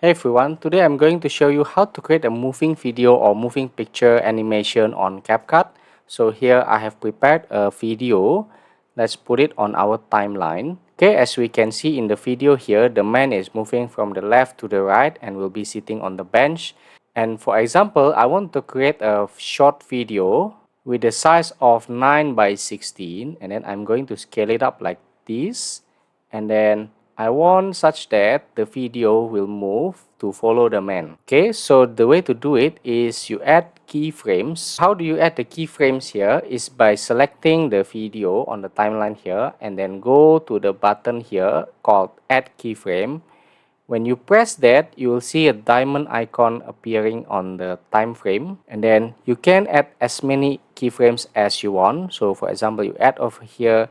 Hey everyone, today I'm going to show you how to create a moving video or moving picture animation on CapCut. So here I have prepared a video. Let's put it on our timeline. Okay, as we can see in the video here, the man is moving from the left to the right and will be sitting on the bench. And for example, I want to create a short video with the size of 9 by 16, and then I'm going to scale it up like this, and then I want such that the video will move to follow the man. Okay, so the way to do it is you add keyframes. How do you add the keyframes here is by selecting the video on the timeline here and then go to the button here called add keyframe. When you press that, you will see a diamond icon appearing on the time frame, and then you can add as many keyframes as you want. So for example, you add over here,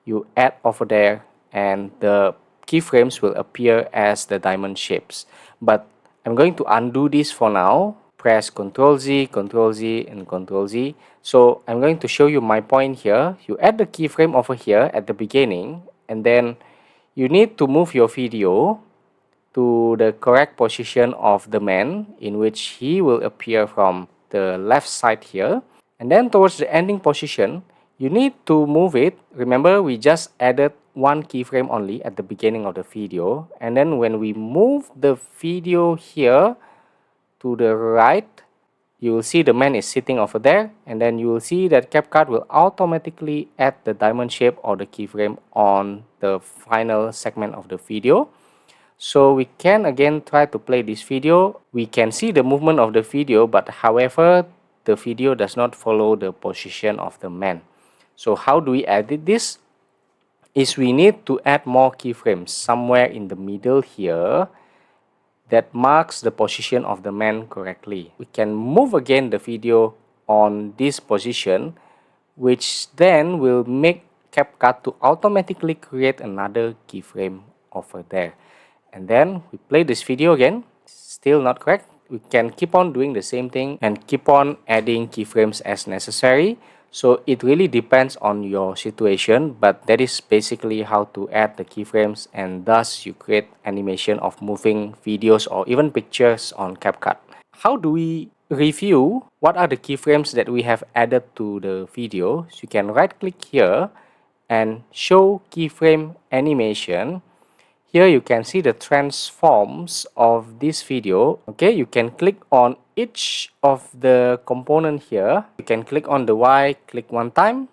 you add over there, and the keyframes will appear as the diamond shapes. But I'm going to undo this for now. Press Ctrl Z, Ctrl Z, and Ctrl Z. So I'm going to show you my point here. You add the keyframe over here at the beginning, and then you need to move your video to the correct position of the man, in which he will appear from the left side here. And then towards the ending position, you need to move it. Remember, we just added one keyframe only at the beginning of the video. And then when we move the video here to the right, you will see the man is sitting over there. And then you will see that CapCut will automatically add the diamond shape or the keyframe on the final segment of the video. So we can again try to play this video. We can see the movement of the video, but however, the video does not follow the position of the man. So how do we edit this? Is we need to add more keyframes somewhere in the middle here that marks the position of the man correctly. We can move again the video on this position, which then will make CapCut to automatically create another keyframe over there. And then we play this video again. Still not correct. We can keep on doing the same thing and keep on adding keyframes as necessary. So it really depends on your situation, but that is basically how to add the keyframes, and thus you create animation of moving videos or even pictures on CapCut. How do we review what are the keyframes that we have added to the video? So you can right click here and show keyframe animation. Here you can see the transforms of this video. Okay, you can click on each of the component here. You can click on the Y, click one time,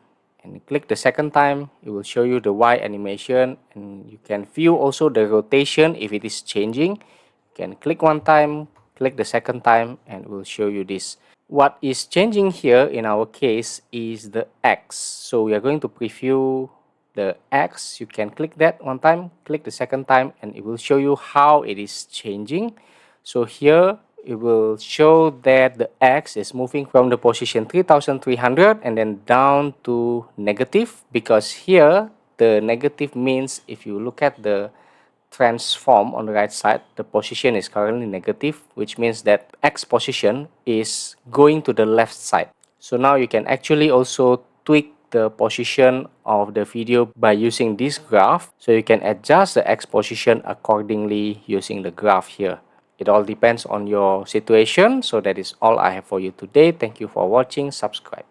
and click the second time. It will show you the Y animation, and you can view also the rotation if it is changing. You can click one time, click the second time, and it will show you this. What is changing here in our case is the X. So we are going to preview the X. You can click that one time, click the second time, and it will show you how it is changing. So here it will show that the X is moving from the position 3300 and then down to negative, because here the negative means if you look at the transform on the right side, the position is currently negative, which means that X position is going to the left side. So now you can actually also tweak the position of the video by using this graph. So you can adjust the X position accordingly using the graph here. It all depends on your situation. So that is all I have for you today. Thank you for watching. Subscribe.